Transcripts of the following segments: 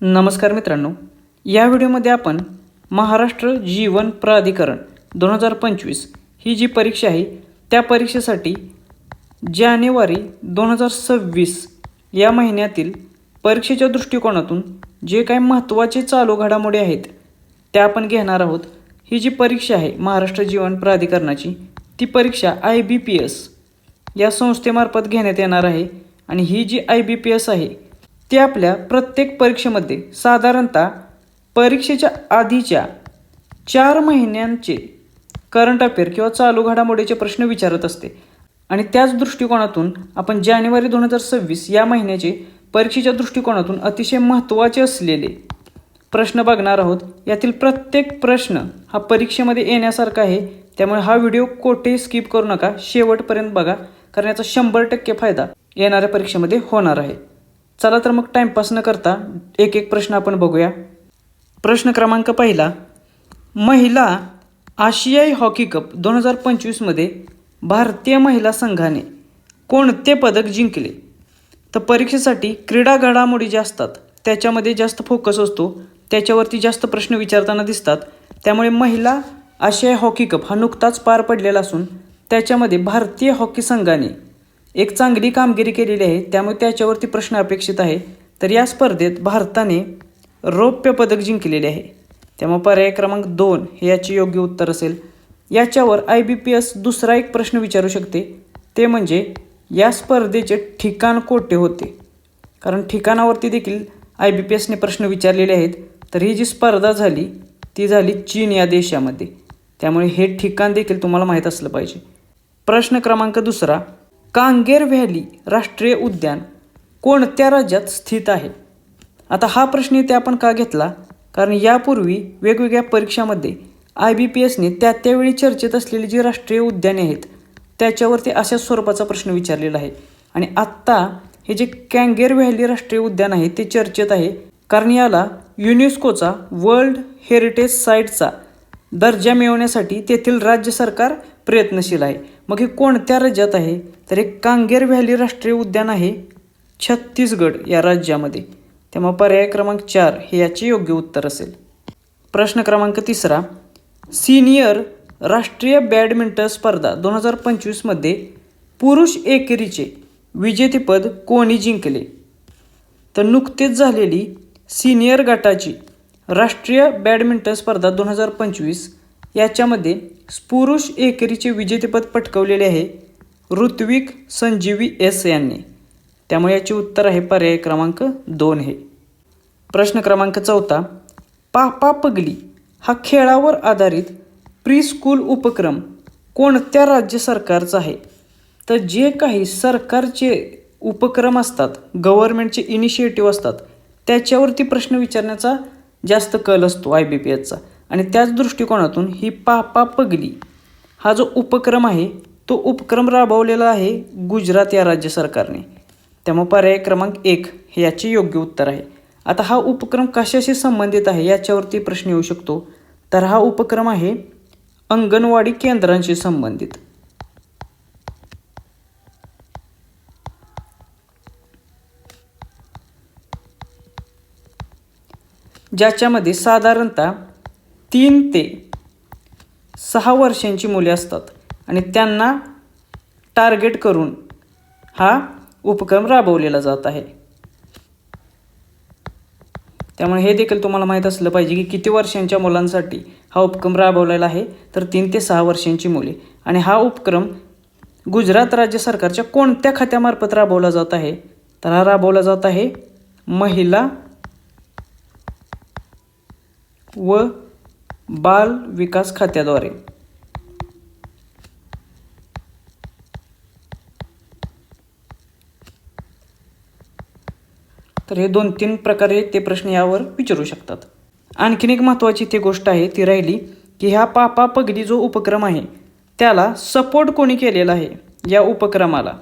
नमस्कार मित्रांनो, या व्हिडिओमध्ये आपण महाराष्ट्र जीवन प्राधिकरण 2025 ही जी परीक्षा आहे त्या परीक्षेसाठी जानेवारी 2026 या महिन्यातील परीक्षेच्या दृष्टिकोनातून जे काही महत्त्वाचे चालू घडामोडी आहेत त्या आपण घेणार आहोत। ही जी परीक्षा आहे महाराष्ट्र जीवन प्राधिकरणाची ती परीक्षा IBPS या संस्थेमार्फत घेण्यात येणार आहे आणि ही जी IBPS आहे ते आपल्या प्रत्येक परीक्षेमध्ये साधारणतः परीक्षेच्या आधीच्या 4 महिन्यांचे करंट अफेअर किंवा चालू घडामोडीचे प्रश्न विचारत असते आणि त्याच दृष्टिकोनातून आपण जानेवारी 2026 या महिन्याचे परीक्षेच्या दृष्टिकोनातून अतिशय महत्त्वाचे असलेले प्रश्न बघणार आहोत। यातील प्रत्येक प्रश्न हा परीक्षेमध्ये येण्यासारखा आहे, त्यामुळे हा व्हिडिओ कोठेही स्किप करू नका, शेवटपर्यंत बघा, कारण याचा 100% फायदा येणाऱ्या परीक्षेमध्ये होणार आहे। चला तर मग टाइमपास न करता एक एक प्रश्न आपण बघूया। प्रश्न क्रमांक पहिला, महिला आशियाई हॉकी कप 2025 मध्ये भारतीय महिला संघाने कोणते पदक जिंकले? तर परीक्षेसाठी क्रीडा घडामोडी ज्या असतात त्याच्यामध्ये जास्त फोकस असतो, त्याच्यावरती जास्त प्रश्न विचारताना दिसतात। त्यामुळे महिला आशियाई हॉकी कप हा नुकताच पार पडलेला असून त्याच्यामध्ये भारतीय हॉकी संघाने एक चांगली कामगिरी केलेली आहे, त्यामुळे त्याच्यावरती प्रश्न अपेक्षित आहे। तर या स्पर्धेत भारताने रौप्य पदक जिंकलेले आहे, त्यामुळे पर्याय क्रमांक 2 हे याचे योग्य उत्तर असेल। याच्यावर IBPS दुसरा एक प्रश्न विचारू शकते, ते म्हणजे या स्पर्धेचे ठिकाण कोठे होते, कारण ठिकाणावरती देखील IBPSने प्रश्न विचारलेले आहेत। तर ही जी स्पर्धा झाली ती झाली चीन या देशामध्ये, त्यामुळे हे ठिकाण देखील तुम्हाला माहीत असलं पाहिजे। प्रश्न क्रमांक दुसरा, कांगेर व्हॅली राष्ट्रीय उद्यान कोणत्या राज्यात स्थित आहे? आता हा प्रश्न इथे आपण का घेतला, कारण यापूर्वी वेगवेगळ्या परीक्षामध्ये IBPSने त्यावेळी चर्चेत असलेली जी राष्ट्रीय उद्याने आहेत त्याच्यावरती अशा स्वरूपाचा प्रश्न विचारलेला आहे आणि आत्ता हे जे कांगेर व्हॅली राष्ट्रीय उद्यान आहे ते चर्चेत आहे, कारण याला युनेस्कोचा वर्ल्ड हेरिटेज साईटचा दर्जा मिळवण्यासाठी तेथील राज्य सरकार प्रयत्नशील आहे। मग हे कोणत्या राज्यात आहे? तर हे कांगेर व्हॅली राष्ट्रीय उद्यान आहे छत्तीसगड या राज्यामध्ये, त्यामुळे पर्याय क्रमांक 4 हे याचे योग्य उत्तर असेल। प्रश्न क्रमांक तिसरा, सिनियर राष्ट्रीय बॅडमिंटन स्पर्धा 2025 मध्ये पुरुष एकेरीचे विजेतेपद कोणी जिंकले? तर नुकतेच झालेली सिनियर गटाची राष्ट्रीय बॅडमिंटन स्पर्धा 2025 याच्यामध्ये पुरुष एकेरीचे विजेतेपद पटकावलेले आहे ऋत्विक संजीवी S यांनी, त्यामुळे याचे उत्तर आहे पर्याय क्रमांक 2 हे। प्रश्न क्रमांक 4, पापा पगली हा खेळावर आधारित प्री स्कूल उपक्रम कोणत्या राज्य सरकारचा आहे? तर जे काही सरकारचे उपक्रम असतात, गव्हर्नमेंटचे इनिशिएटिव्ह असतात त्याच्यावरती प्रश्न विचारण्याचा जास्त कल असतो IBPSचा आणि त्याच दृष्टिकोनातून ही पापा पगली हा जो उपक्रम आहे तो उपक्रम राबवलेला आहे गुजरात या राज्य सरकारने, त्यामुळे पर्याय क्रमांक 1 हे याचे योग्य उत्तर आहे। आता हा उपक्रम कशाशी संबंधित आहे याच्यावरती प्रश्न येऊ शकतो, तर हा उपक्रम आहे अंगणवाडी केंद्रांशी संबंधित। ज्याच्यामध्ये साधारणतः 3 ते 6 वर्षांची मुले असतात आणि त्यांना टार्गेट करून हा उपक्रम राबवलेला जात आहे। त्यामुळे हे देखील तुम्हाला माहीत असलं पाहिजे की किती वर्षांच्या मुलांसाठी हा उपक्रम राबवलेला आहे, तर 3 ते 6 वर्षांची मुले। आणि हा उपक्रम गुजरात राज्य सरकारच्या कोणत्या खात्यामार्फत राबवला जात आहे? तर हा राबवला जात आहे महिला व बाल विकास खात्याद्वारे। तर हे 2-3 प्रकारे ते प्रश्न यावर विचारू शकतात। आणखीन एक महत्त्वाची ती गोष्ट आहे ती राहिली की ह्या पापा पगली जो उपक्रम आहे त्याला सपोर्ट कोणी केलेला आहे या उपक्रमाला?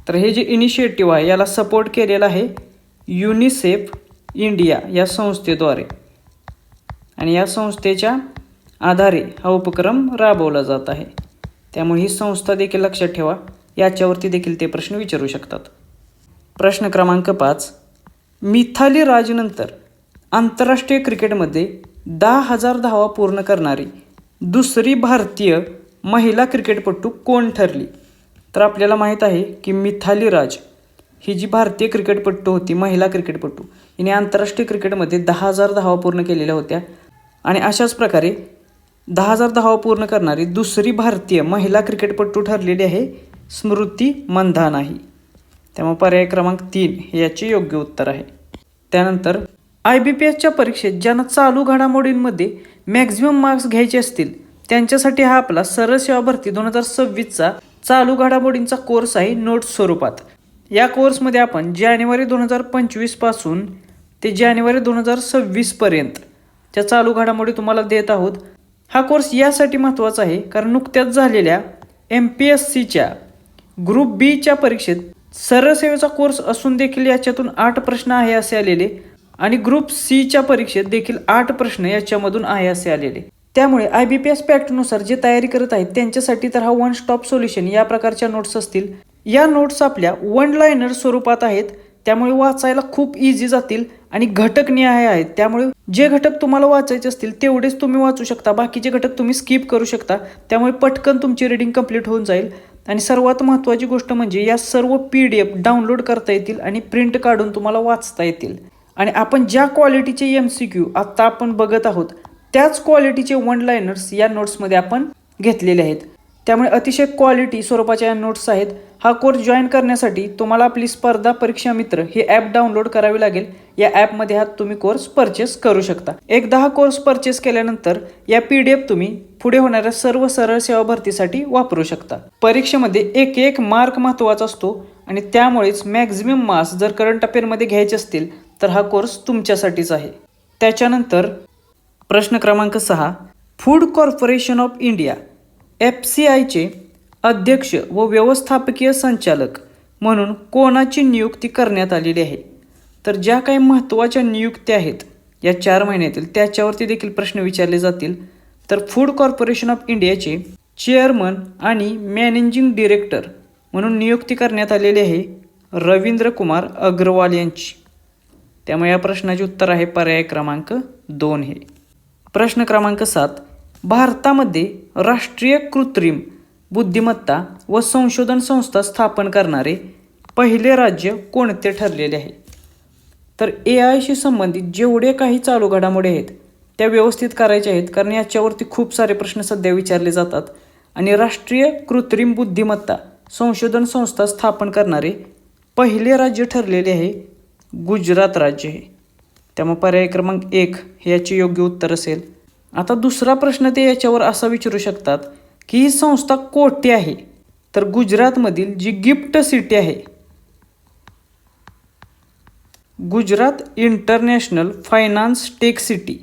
तर हे जे इनिशिएटिव्ह आहे याला सपोर्ट केलेला आहे युनिसेफ इंडिया या संस्थेद्वारे आणि या संस्थेच्या आधारे हा उपक्रम राबवला जात आहे, त्यामुळे ही संस्था देखील लक्षात ठेवा, याच्यावरती देखील ते प्रश्न विचारू शकतात। प्रश्न क्रमांक 5, मिथाली राजनंतर आंतरराष्ट्रीय क्रिकेटमध्ये 10,000 धावा पूर्ण करणारी दुसरी भारतीय महिला क्रिकेटपटू कोण ठरली? तर आपल्याला माहीत आहे की मिथाली राज ही जी भारतीय क्रिकेटपटू होती, महिला क्रिकेटपटू, हिने आंतरराष्ट्रीय क्रिकेटमध्ये 10,000 धावा पूर्ण केलेल्या होत्या. आणि अशाच प्रकारे 10,000 धावा पूर्ण करणारी दुसरी भारतीय महिला क्रिकेटपटू ठरलेली आहे स्मृती मंधाना ही. त्यामुळे पर्याय क्रमांक 3 हे याचे योग्य उत्तर आहे. त्यानंतर IBPSच्या परीक्षेत ज्यांना चालू घडामोडींमध्ये मॅक्झिमम मार्क्स घ्यायचे असतील त्यांच्यासाठी हा आपला सरळ सेवा भरती 2026चा चालू घडामोडींचा कोर्स आहे नोट्स स्वरूपात. या कोर्समध्ये आपण जानेवारी 2025 पासून ते जानेवारी 2026 पर्यंतच्या चालू घडामोडी तुम्हाला देत आहोत. हा कोर्स यासाठी महत्त्वाचा आहे कारण नुकत्याच झालेल्या MPSCच्या ग्रुप बीच्या परीक्षेत सरळ सेवेचा कोर्स असून देखील याच्यातून 8 प्रश्न आहे असे आलेले आणि ग्रुप सीच्या परीक्षेत देखील 8 प्रश्न याच्यामधून आहे असे आलेले. त्यामुळे IBPS पॅक्टनुसार जे तयारी करत आहेत त्यांच्यासाठी तर हा वन स्टॉप सोल्युशन या प्रकारच्या नोट्स असतील. या नोट्स आपल्या वन लायनर स्वरूपात आहेत, त्यामुळे वाचायला खूप इझी जातील आणि घटकनिहाय आहेत. त्यामुळे जे घटक तुम्हाला वाचायचे असतील तेवढेच तुम्ही वाचू शकता, बाकीचे घटक तुम्ही स्किप करू शकता. त्यामुळे पटकन तुमची रीडिंग कंप्लीट होऊन जाईल. आणि सर्वात महत्त्वाची गोष्ट म्हणजे या सर्व PDF डाउनलोड करता येतील आणि प्रिंट काढून तुम्हाला वाचता येतील. आणि आपण ज्या क्वालिटीचे MCQ आत्ता आपण बघत आहोत त्याच क्वालिटीचे वन लायनर्स या नोट्समध्ये आपण घेतलेले आहेत. त्यामुळे अतिशय क्वालिटी स्वरूपाच्या या नोट्स आहेत. हा कोर्स जॉईन करण्यासाठी तुम्हाला आपली स्पर्धा परीक्षा मित्र हे ॲप डाउनलोड करावे लागेल. या ॲपमध्ये हा तुम्ही कोर्स परचेस करू शकता. एकदा हा कोर्स परचेस केल्यानंतर या PDF तुम्ही पुढे होणाऱ्या सर्व सरळ सेवा भरतीसाठी वापरू शकता. परीक्षेमध्ये एक मार्क महत्त्वाचा असतो आणि त्यामुळेच मॅक्झिमम मार्क्स जर करंट अफेअरमध्ये घ्यायचे असतील तर हा कोर्स तुमच्यासाठीच आहे. त्याच्यानंतर प्रश्न क्रमांक 6, फूड कॉर्पोरेशन ऑफ इंडिया FCIचे अध्यक्ष व व्यवस्थापकीय संचालक म्हणून कोणाची नियुक्ती करण्यात आलेली आहे? तर ज्या काही महत्त्वाच्या नियुक्त्या आहेत या 4 महिन्यातील त्याच्यावरती देखील प्रश्न विचारले जातील. तर फूड कॉर्पोरेशन ऑफ इंडियाचे चेअरमन आणि मॅनेजिंग डिरेक्टर म्हणून नियुक्ती करण्यात आलेली आहे रवींद्र कुमार अग्रवाल यांची. त्यामुळे या प्रश्नाचे उत्तर आहे पर्याय क्रमांक 2 हे. प्रश्न क्रमांक 7, भारतामध्ये राष्ट्रीय कृत्रिम बुद्धिमत्ता व संशोधन संस्था स्थापन करणारे पहिले राज्य कोणते ठरलेले आहे? तर AI संबंधित जेवढे काही चालू घडामोडी आहेत त्या व्यवस्थित करायच्या आहेत कारण याच्यावरती खूप सारे प्रश्न सध्या विचारले जातात. आणि राष्ट्रीय कृत्रिम बुद्धिमत्ता संशोधन संस्था स्थापन करणारे पहिले राज्य ठरलेले आहे गुजरात राज्य हे. त्यामुळे पर्याय क्रमांक 1 हे याचे योग्य उत्तर असेल. आता दुसरा प्रश्न ते याच्यावर असा विचारू शकतात की ही संस्था कोठे आहे? तर गुजरातमधील जी गिफ्ट सिटी आहे, Gujarat international finance tech city,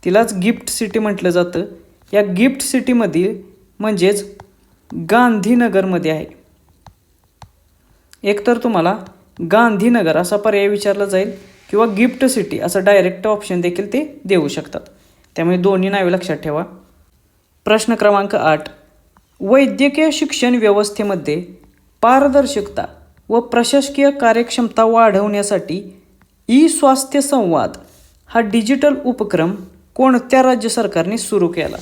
तिलाच गिफ्ट सिटी म्हटलं जातं. या गिफ्ट सिटीमधील म्हणजेच गांधीनगरमध्ये आहे. एकतर तुम्हाला गांधीनगर असा पर्याय विचारला जाईल किंवा गिफ्ट सिटी असं डायरेक्ट ऑप्शन देखील ते देऊ शकतात. त्यामुळे दोन्ही नावे लक्षात ठेवा. प्रश्न क्रमांक 8, वैद्यकीय शिक्षण व्यवस्थेमध्ये पारदर्शकता व प्रशासकीय कार्यक्षमता वाढवण्यासाठी स्वास्थ्य संवाद हा डिजिटल उपक्रम कोणत्या राज्य सरकारने सुरू केला?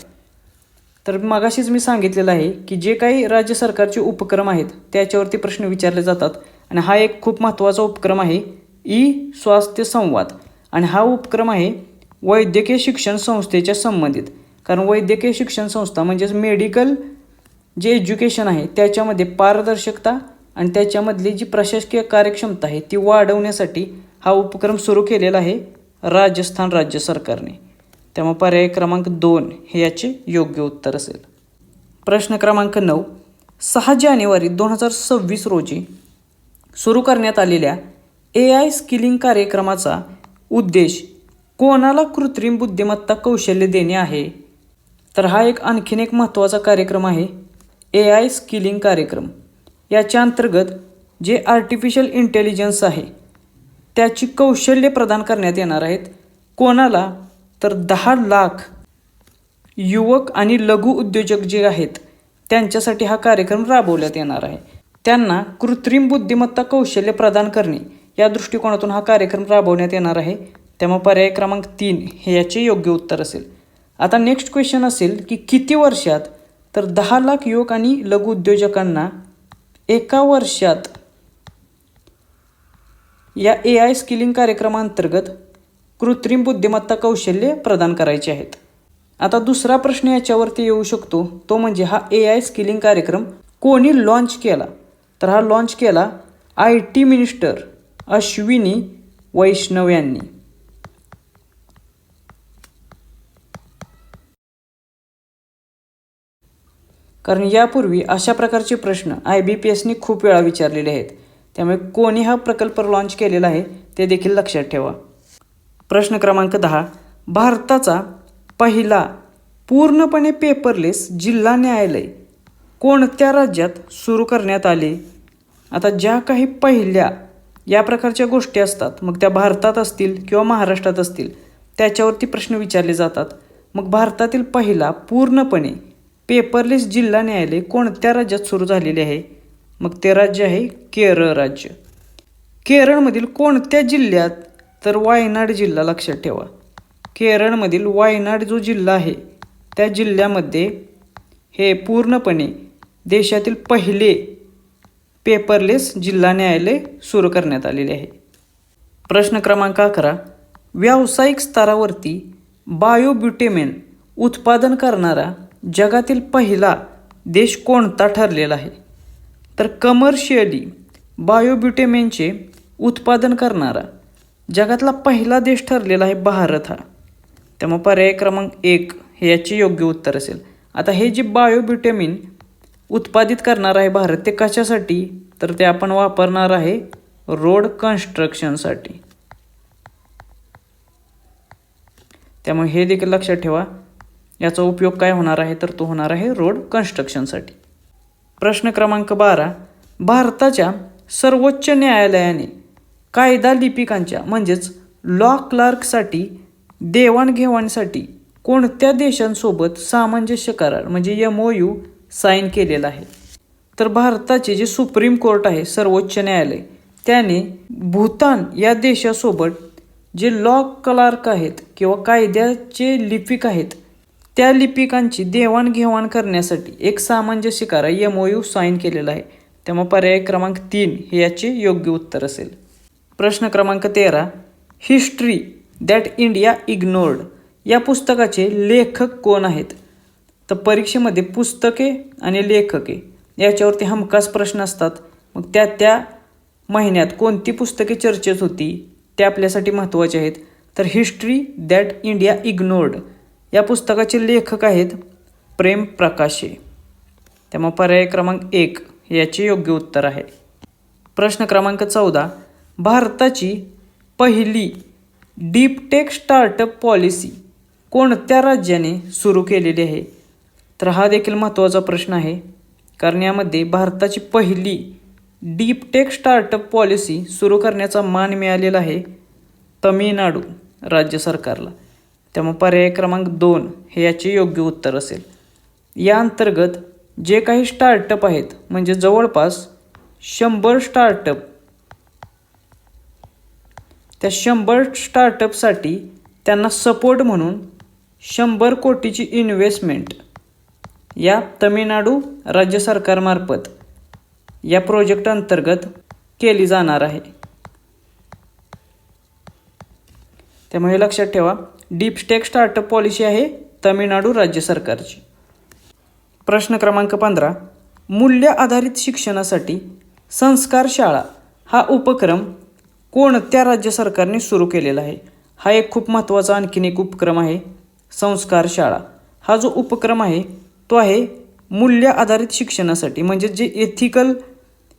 तर मगाशीच मी सांगितलेलं आहे की जे काही राज्य सरकारचे उपक्रम आहेत त्याच्यावरती प्रश्न विचारले जातात आणि हा एक खूप महत्त्वाचा उपक्रम आहे स्वास्थ्य संवाद. आणि हा उपक्रम आहे वैद्यकीय शिक्षण संस्थेच्या संबंधित. कारण वैद्यकीय शिक्षण संस्था म्हणजेच मेडिकल जे एज्युकेशन आहे त्याच्यामध्ये पारदर्शकता आणि त्याच्यामधली जी प्रशासकीय कार्यक्षमता आहे ती वाढवण्यासाठी हा उपक्रम सुरू केलेला आहे राजस्थान राज्य सरकारने. त्यामुळे पर्याय क्रमांक 2 हे याचे योग्य उत्तर असेल. प्रश्न क्रमांक 9, 6 जानेवारी 2026 रोजी सुरू करण्यात आलेल्या AI स्किलिंग कार्यक्रमाचा उद्देश कोणाला कृत्रिम बुद्धिमत्ता कौशल्य देणे आहे? तर हा आणखीन एक महत्त्वाचा कार्यक्रम आहे AI स्किलिंग कार्यक्रम. याच्या अंतर्गत जे आर्टिफिशियल इंटेलिजन्स आहे त्याची कौशल्य प्रदान करण्यात येणार आहेत. कोणाला? तर 10 लाख युवक आणि लघु उद्योजक जे आहेत त्यांच्यासाठी हा कार्यक्रम राबवण्यात येणार आहे. त्यांना कृत्रिम बुद्धिमत्ता कौशल्य प्रदान करणे या दृष्टिकोनातून हा कार्यक्रम राबवण्यात येणार आहे. त्यामुळे पर्याय क्रमांक 3 हे याचे योग्य उत्तर असेल. आता नेक्स्ट क्वेश्चन असेल की किती वर्षात, तर 10 लाख युवक आणि लघु उद्योजकांना एका वर्षात या AI स्किलिंग कार्यक्रमांतर्गत कृत्रिम बुद्धिमत्ता कौशल्य प्रदान करायचे आहेत. आता दुसरा प्रश्न याच्यावरती येऊ शकतो, तो म्हणजे हा AI स्किलिंग कार्यक्रम कोणी लॉन्च केला, तर हा लॉन्च केला IT मिनिस्टर अश्विनी वैष्णव यांनी. कारण यापूर्वी अशा प्रकारचे प्रश्न IBPSने खूप वेळा विचारलेले आहेत. त्यामुळे कोणी हा प्रकल्प लॉन्च केलेला आहे ते देखील लक्षात ठेवा. प्रश्न क्रमांक 10, भारताचा पहिला पूर्णपणे पेपरलेस जिल्हा न्यायालय कोणत्या राज्यात सुरू करण्यात आले? आता ज्या काही पहिल्या या प्रकारच्या गोष्टी असतात, मग त्या भारतात असतील किंवा महाराष्ट्रात असतील, त्याच्यावरती प्रश्न विचारले जातात. मग भारतातील पहिला पूर्णपणे पेपरलेस जिल्हा न्यायालय कोणत्या राज्यात सुरू झालेले आहे? मग ते राज्य आहे केरळ राज्य. केरळमधील कोणत्या जिल्ह्यात? तर वायनाड जिल्हा. लक्षात ठेवा, केरळमधील वायनाड जो जिल्हा आहे त्या जिल्ह्यामध्ये हे पूर्णपणे देशातील पहिले पेपरलेस जिल्हा न्यायालय सुरू करण्यात आलेले आहे. प्रश्न क्रमांक 11, व्यावसायिक स्तरावरती बायोब्युटेमेन उत्पादन करणारा जगातील पहिला देश कोणता ठरलेला आहे? तर कमर्शियली बायोब्युटेमेनचे उत्पादन करणारा जगातला पहिला देश ठरलेला आहे भारत हा. त्यामुळे पर्याय क्रमांक 1 हे याचे योग्य उत्तर असेल. आता हे जे बायोब्युटेमिन उत्पादित करणार आहे भारत, ते कशासाठी? तर ते आपण वापरणार आहे रोड कन्स्ट्रक्शनसाठी. त्यामुळे हे देखील लक्षात ठेवा, याचा उपयोग काय होणार आहे? तर तो होणार आहे रोड कन्स्ट्रक्शनसाठी. प्रश्न क्रमांक 12, भारताच्या सर्वोच्च न्यायालयाने कायदा लिपिकांच्या म्हणजेच लॉ क्लार्कसाठी देवाणघेवाणीसाठी कोणत्या देशांसोबत सामंजस्य करार म्हणजे MOU साईन केलेला आहे? तर भारताचे जे सुप्रीम कोर्ट आहे, सर्वोच्च न्यायालय, त्याने भूतान या देशासोबत जे लॉ क्लार्क आहेत किंवा कायद्याचे लिपिक आहेत, त्या लिपिकांची देवाणघेवाण करण्यासाठी एक सामंजस्य करार MOU साईन केलेला आहे. त्यामुळे पर्याय क्रमांक 3 हे याचे योग्य उत्तर असेल. प्रश्न क्रमांक 13, हिस्ट्री दॅट इंडिया इग्नोर्ड या पुस्तकाचे लेखक कोण आहेत? तर परीक्षेमध्ये पुस्तके आणि लेखके याच्यावरती हमखास प्रश्न असतात. मग त्या महिन्यात कोणती पुस्तके चर्चेत होती ते आपल्यासाठी महत्त्वाचे आहेत. तर हिस्ट्री दॅट इंडिया इग्नोर्ड या पुस्तकाचे लेखक आहेत प्रेम प्रकाशे. त्यामुळे पर्याय क्रमांक 1 याचे योग्य उत्तर आहे. प्रश्न क्रमांक 14, भारताची पहिली डीप टेक स्टार्टअप पॉलिसी कोणत्या राज्याने सुरू केलेली आहे? तर हा देखील महत्त्वाचा प्रश्न आहे, कारण यामध्ये भारताची पहिली डीप टेक स्टार्टअप पॉलिसी सुरू करण्याचा मान मिळालेला आहे तमिळनाडू राज्य सरकारला. त्यामुळे पर्याय क्रमांक 2 हे याचे योग्य उत्तर असेल. या अंतर्गत जे काही स्टार्टअप आहेत, म्हणजे जवळपास 100 स्टार्टअप, त्या 100 स्टार्टअपसाठी त्यांना सपोर्ट म्हणून 100 कोटीची इन्व्हेस्टमेंट या तमिळनाडू राज्य सरकारमार्फत या प्रोजेक्ट अंतर्गत केली जाणार आहे. त्यामुळे लक्षात ठेवा, डीप टेक स्टार्टअप पॉलिसी आहे तमिळनाडू राज्य सरकारची. प्रश्न क्रमांक 15, मूल्य आधारित शिक्षणासाठी संस्कार शाळा हा उपक्रम कोणत्या राज्य सरकारने सुरू केलेला आहे? हा एक खूप महत्त्वाचा आणखीन एक उपक्रम आहे. संस्कार शाळा हा जो उपक्रम आहे तो आहे मूल्य आधारित शिक्षणासाठी, म्हणजे जे एथिकल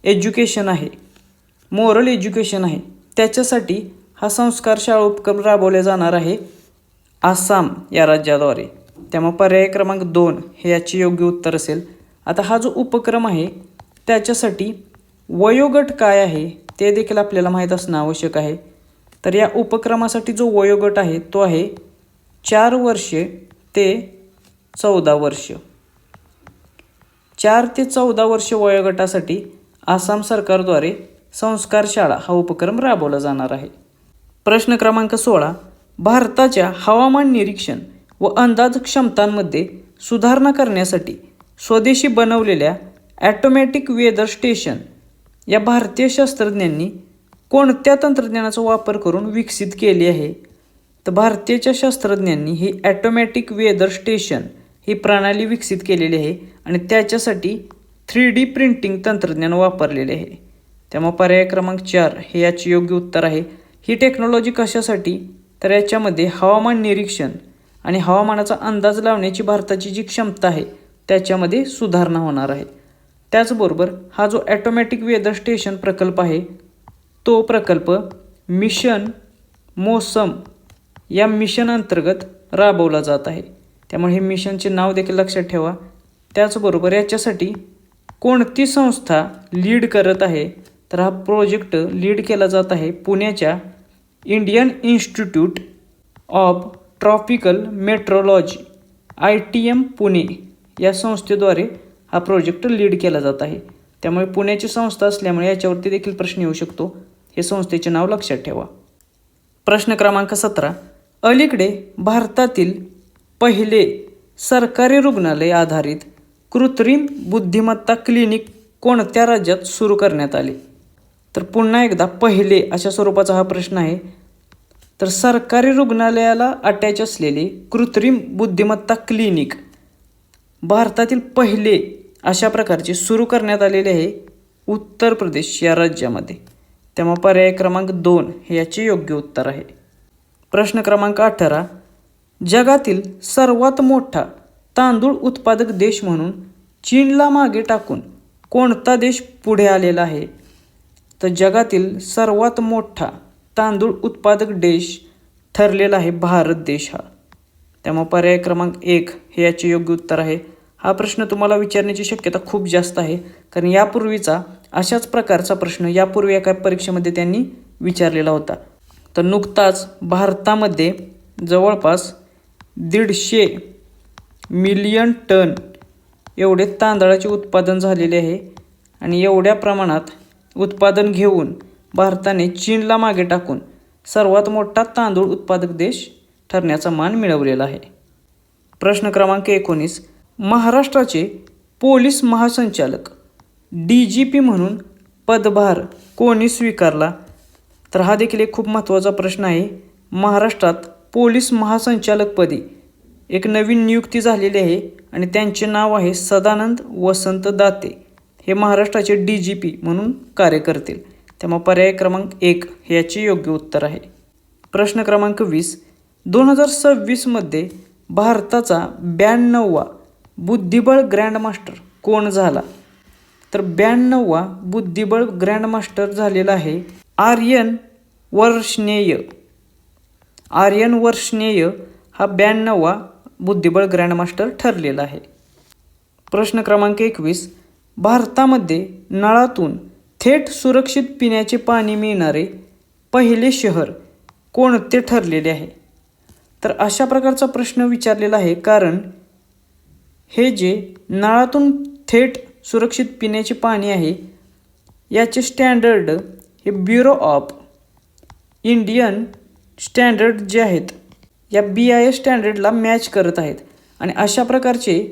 एज्युकेशन आहे, मोरल एज्युकेशन आहे, त्याच्यासाठी हा संस्कार शाळा उपक्रम राबवला जाणार आहे आसाम या राज्याद्वारे. त्यामुळे पर्याय क्रमांक 2 हे याचे योग्य उत्तर असेल. आता हा जो उपक्रम आहे त्याच्यासाठी वयोगट काय आहे ते देखील आपल्याला माहीत असणं आवश्यक आहे. तर या उपक्रमासाठी जो वयोगट आहे तो आहे 4 वर्षे ते 14 वर्ष. 4 ते 14 वर्ष वयोगटासाठी आसाम सरकारद्वारे संस्कार शाळा हा उपक्रम राबवला जाणार आहे. प्रश्न क्रमांक 16. भारताच्या हवामान निरीक्षण व अंदाज क्षमतांमध्ये सुधारणा करण्यासाठी स्वदेशी बनवलेल्या ॲटोमॅटिक वेदर स्टेशन या भारतीय शास्त्रज्ञांनी कोणत्या तंत्रज्ञानाचा वापर करून विकसित केली आहे? तर भारतीय शास्त्रज्ञांनी ही ॲटोमॅटिक वेदर स्टेशन ही प्रणाली विकसित केलेली आहे आणि त्याच्यासाठी 3D प्रिंटिंग तंत्रज्ञान वापरलेले आहे. त्यामुळे पर्याय क्रमांक 4 हे याचे योग्य उत्तर आहे. ही टेक्नॉलॉजी कशासाठी? तर याच्यामध्ये हवामान निरीक्षण आणि हवामानाचा अंदाज लावण्याची भारताची जी क्षमता आहे त्याच्यामध्ये सुधारणा होणार आहे. त्याचबरोबर हा जो ॲटोमॅटिक वेदर स्टेशन प्रकल्प आहे तो प्रकल्प मिशन मौसम या मिशन अंतर्गत राबवला जात आहे. त्यामुळे हे मिशनचे नाव देखील लक्षात ठेवा. त्याचबरोबर याच्यासाठी कोणती संस्था लीड करत आहे? तर हा प्रोजेक्ट लीड केला जात आहे पुण्याच्या Indian institute of tropical metrology ITM Pune या संस्थेद्वारे हा प्रोजेक्ट लीड केला जात आहे. त्यामुळे पुण्याची संस्था असल्यामुळे याच्यावरती देखील प्रश्न येऊ शकतो. हे संस्थेचे नाव लक्षात ठेवा. प्रश्न क्रमांक 17. अलीकडे भारतातील पहिले सरकारी रुग्णालय आधारित कृत्रिम बुद्धिमत्ता क्लिनिक कोणत्या राज्यात सुरू करण्यात आले? तर पुन्हा एकदा पहिले अशा स्वरूपाचा हा प्रश्न आहे. तर सरकारी रुग्णालयाला अटॅच असलेले कृत्रिम बुद्धिमत्ता क्लिनिक भारतातील पहिले अशा प्रकारचे सुरू करण्यात आलेले आहे उत्तर प्रदेश या राज्यामध्ये. त्यामुळे पर्याय क्रमांक 2 हे याचे योग्य उत्तर आहे. प्रश्न क्रमांक 18. जगातील सर्वात मोठा तांदूळ उत्पादक देश म्हणून चीनला मागे टाकून कोणता देश पुढे आलेला आहे? तर जगातील सर्वात मोठा तांदूळ उत्पादक देश ठरलेला आहे भारत देश हा. त्यामुळे पर्याय क्रमांक 1 हे याचे योग्य उत्तर आहे. हा प्रश्न तुम्हाला विचारण्याची शक्यता खूप जास्त आहे कारण यापूर्वीचा अशाच प्रकारचा प्रश्न यापूर्वी एका परीक्षेमध्ये त्यांनी विचारलेला होता. तर नुकताच भारतामध्ये जवळपास 150 मिलियन टन एवढे तांदळाचे उत्पादन झालेले आहे आणि एवढ्या प्रमाणात उत्पादन घेऊन भारताने चीनला मागे टाकून सर्वात मोठा तांदूळ उत्पादक देश ठरण्याचा मान मिळवलेला आहे. प्रश्न क्रमांक 19. महाराष्ट्राचे पोलीस महासंचालक DGP म्हणून पदभार कोणी स्वीकारला? तर हा देखील एक खूप महत्त्वाचा प्रश्न आहे. महाराष्ट्रात पोलीस महासंचालकपदी एक नवीन नियुक्ती झालेली आहे आणि त्यांचे नाव आहे सदानंद वसंत दाते. हे महाराष्ट्राचे DGP म्हणून कार्य करतील. त्यामुळे पर्याय क्रमांक 1 हे याचे योग्य उत्तर आहे. प्रश्न क्रमांक 20. 2026 भारताचा 92वा बुद्धिबळ ग्रँडमास्टर कोण झाला? तर 92वा बुद्धिबळ ग्रँडमास्टर झालेला आहे आर्यन वर्ष्णेय. आर्यन वर्ष्णेय हा 92वा बुद्धिबळ ग्रँडमास्टर ठरलेला आहे. प्रश्न क्रमांक 21. भारतामध्ये नळातून थेट सुरक्षित पिण्याचे पाणी मिळणारे पहिले शहर कोणते ठरलेले आहे? तर अशा प्रकारचा प्रश्न विचारलेला आहे कारण हे जे नळातून थेट सुरक्षित पिण्याचे पाणी आहे याचे स्टँडर्ड हे ब्युरो ऑफ इंडियन स्टँडर्ड जे आहेत या BIS स्टँडर्डला मॅच करत आहेत आणि अशा प्रकारचे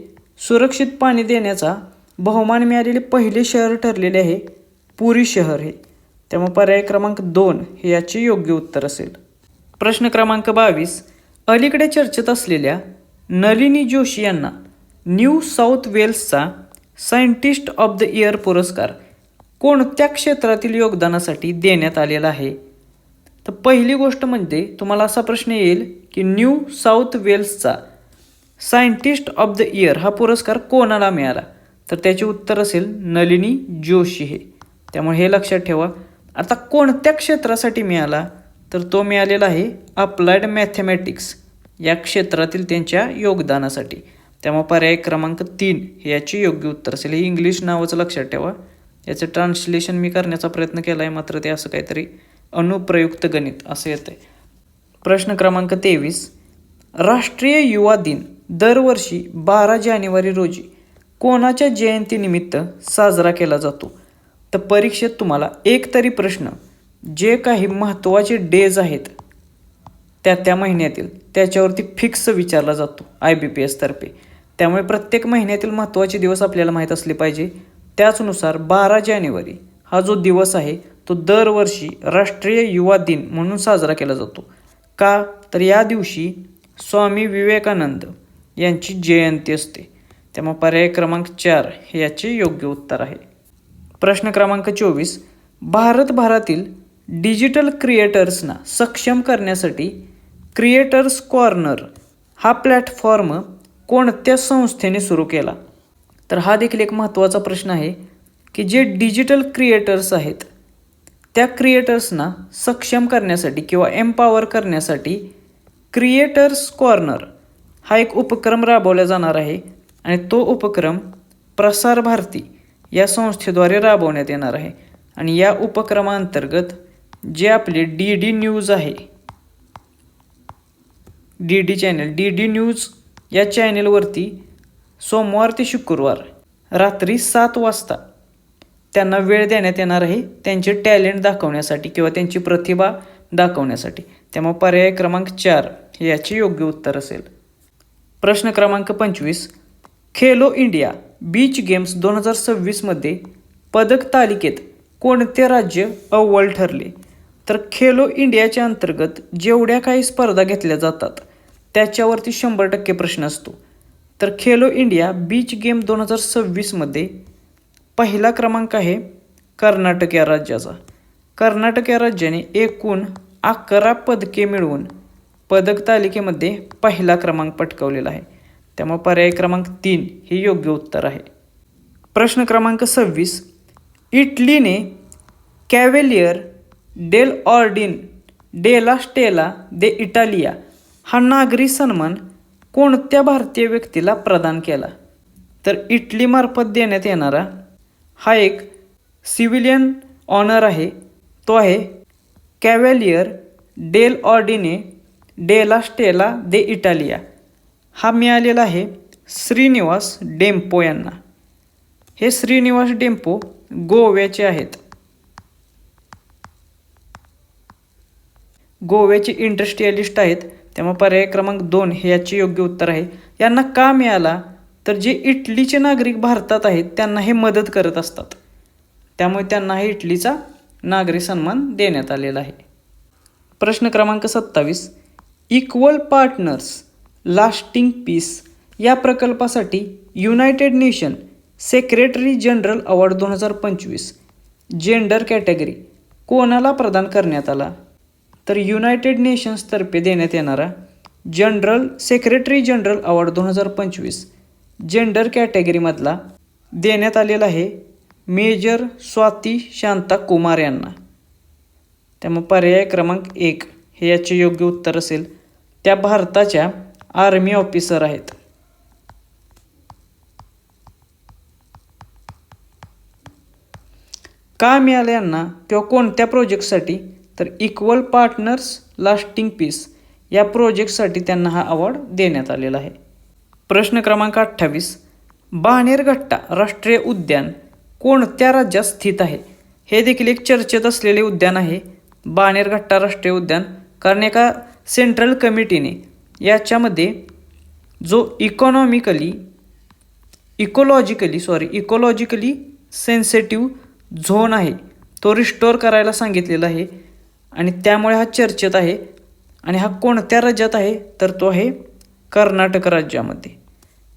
सुरक्षित पाणी देण्याचा बहुमान मिळालेले पहिले शहर ठरलेले आहे पुरी शहर हे. त्यामुळे पर्याय क्रमांक 2 हे याचे योग्य उत्तर असेल. प्रश्न क्रमांक 22. अलीकडे चर्चेत असलेल्या नलिनी जोशी यांना न्यू साऊथ वेल्सचा सायंटिस्ट ऑफ द इयर पुरस्कार कोणत्या क्षेत्रातील योगदानासाठी देण्यात आलेला आहे? तर पहिली गोष्ट म्हणजे तुम्हाला असा प्रश्न येईल की न्यू साऊथ वेल्सचा सायंटिस्ट ऑफ द इयर हा पुरस्कार कोणाला मिळाला? तर त्याचे उत्तर असेल नलिनी जोशी हे. त्यामुळे हे लक्षात ठेवा. आता कोणत्या क्षेत्रासाठी मिळाला? तर तो मिळालेला आहे अप्लाइड मॅथमॅटिक्स या क्षेत्रातील त्यांच्या योगदानासाठी. त्यामुळे पर्याय क्रमांक 3 हे याचे योग्य उत्तर असेल. हे इंग्लिश नावाचं लक्षात ठेवा. याचं ट्रान्सलेशन मी करण्याचा प्रयत्न केला आहे मात्र ते असं काहीतरी अनुप्रयुक्त गणित असं येतं आहे. प्रश्न क्रमांक 23. राष्ट्रीय युवा दिन दरवर्षी 12 जानेवारी रोजी कोणाच्या जयंतीनिमित्त साजरा केला जातो? तर परीक्षेत तुम्हाला एक तरी प्रश्न जे काही महत्त्वाचे डेज आहेत त्या महिन्यातील त्याच्यावरती फिक्स विचारला जातो IBPS तर्फे. त्यामुळे प्रत्येक महिन्यातील महत्त्वाचे दिवस आपल्याला माहीत असले पाहिजे. त्याचनुसार 12 जानेवारी हा जो दिवस आहे तो दरवर्षी राष्ट्रीय युवा दिन म्हणून साजरा केला जातो. का तर या दिवशी स्वामी विवेकानंद यांची जयंती असते. त्यामुळे पर्याय क्रमांक 4 हे याचे योग्य उत्तर आहे. प्रश्न क्रमांक 24, भारतभरातील डिजिटल क्रिएटर्सना सक्षम करण्यासाठी क्रिएटर्स कॉर्नर हा प्लॅटफॉर्म कोणत्या संस्थेने सुरू केला? तर हा देखील एक महत्त्वाचा प्रश्न आहे की जे डिजिटल क्रिएटर्स आहेत त्या क्रिएटर्सना सक्षम करण्यासाठी किंवा एम्पॉवर करण्यासाठी क्रिएटर्स कॉर्नर हा एक उपक्रम राबवला जाणार आहे आणि तो उपक्रम प्रसार भारती या संस्थेद्वारे राबवण्यात येणार आहे. आणि या उपक्रमाअंतर्गत जे आपले DD न्यूज आहे, DD चॅनल, DD न्यूज या चॅनेलवरती सोमवार ते शुक्रवार रात्री 7 वाजता त्यांना वेळ देण्यात येणार आहे त्यांचे टॅलेंट दाखवण्यासाठी किंवा त्यांची प्रतिभा दाखवण्यासाठी. त्यामुळे पर्याय क्रमांक 4 हे याचे योग्य उत्तर असेल. प्रश्न क्रमांक 25, खेलो इंडिया बीच गेम्स 2026 मध्ये पदक तालिकेत कोणते राज्य अव्वल ठरले? तर खेलो इंडियाच्या अंतर्गत जेवढ्या काही स्पर्धा घेतल्या जातात त्याच्यावरती 100% प्रश्न असतो. तर खेलो इंडिया बीच गेम 2026 मध्ये पहिला क्रमांक आहे कर्नाटक या राज्याचा. कर्नाटक या राज्याने एकूण 11 पदके मिळवून पदक तालिकेमध्ये पहिला क्रमांक पटकावलेला आहे. त्यामुळे पर्याय क्रमांक 3 हे योग्य उत्तर आहे. प्रश्न क्रमांक 26, इटलीने कॅव्हेलियर डेल ऑर्डिन डेला स्टेला दे इटालिया हा नागरी सन्मान कोणत्या भारतीय व्यक्तीला प्रदान केला? तर इटलीमार्फत देण्यात येणारा हा एक सिव्हिलियन ऑनर आहे. तो आहे कॅव्हेलियर डेल ऑर्डिने डेला स्टेला दे इटालिया. हा मिळालेला आहे श्रीनिवास डेम्पो यांना. हे श्रीनिवास डेम्पो गोव्याचे आहेत. गोव्याचे इंडस्ट्रियलिस्ट आहेत. त्यामुळे पर्याय क्रमांक 2 हे याचे योग्य उत्तर आहे. यांना का मिळाला? तर जे इटलीचे नागरिक भारतात आहेत त्यांना हे मदत करत असतात. त्यामुळे त्यांना हे इटलीचा नागरी सन्मान देण्यात आलेला आहे. प्रश्न क्रमांक 27, इक्वल पार्टनर्स लास्टिंग पीस या प्रकल्पासाठी United nation secretary general award 2025 gender category कोणाला प्रदान करण्यात आला? तर युनायटेड नेशन्सतर्फे देण्यात येणारा सेक्रेटरी जनरल अवॉर्ड 2025 जेंडर कॅटेगरीमधला देण्यात आलेला आहे मेजर स्वाती शांता कुमार यांना. त्यामुळे पर्याय क्रमांक 1 हे याचे योग्य उत्तर असेल. त्या भारताच्या आर्मी ऑफिसर आहेत. का मिळालं यांना किंवा कोणत्या प्रोजेक्टसाठी? तर इक्वल पार्टनर्स लास्टिंग पीस या प्रोजेक्टसाठी त्यांना हा अवॉर्ड देण्यात आलेला आहे. प्रश्न क्रमांक 28, बाणेरघट्टा राष्ट्रीय उद्यान कोणत्या राज्यात स्थित आहे? हे देखील एक चर्चेत असलेले उद्यान आहे बाणेरघट्टा राष्ट्रीय उद्यान. कारण एका सेंट्रल कमिटीने याच्यामध्ये जो इकोलॉजिकली सेन्सिटिव्ह झोन आहे तो रिस्टोअर करायला सांगितलेला आहे आणि त्यामुळे हा चर्चेत आहे. आणि हा कोणत्या राज्यात आहे? तर तो आहे कर्नाटक राज्यामध्ये.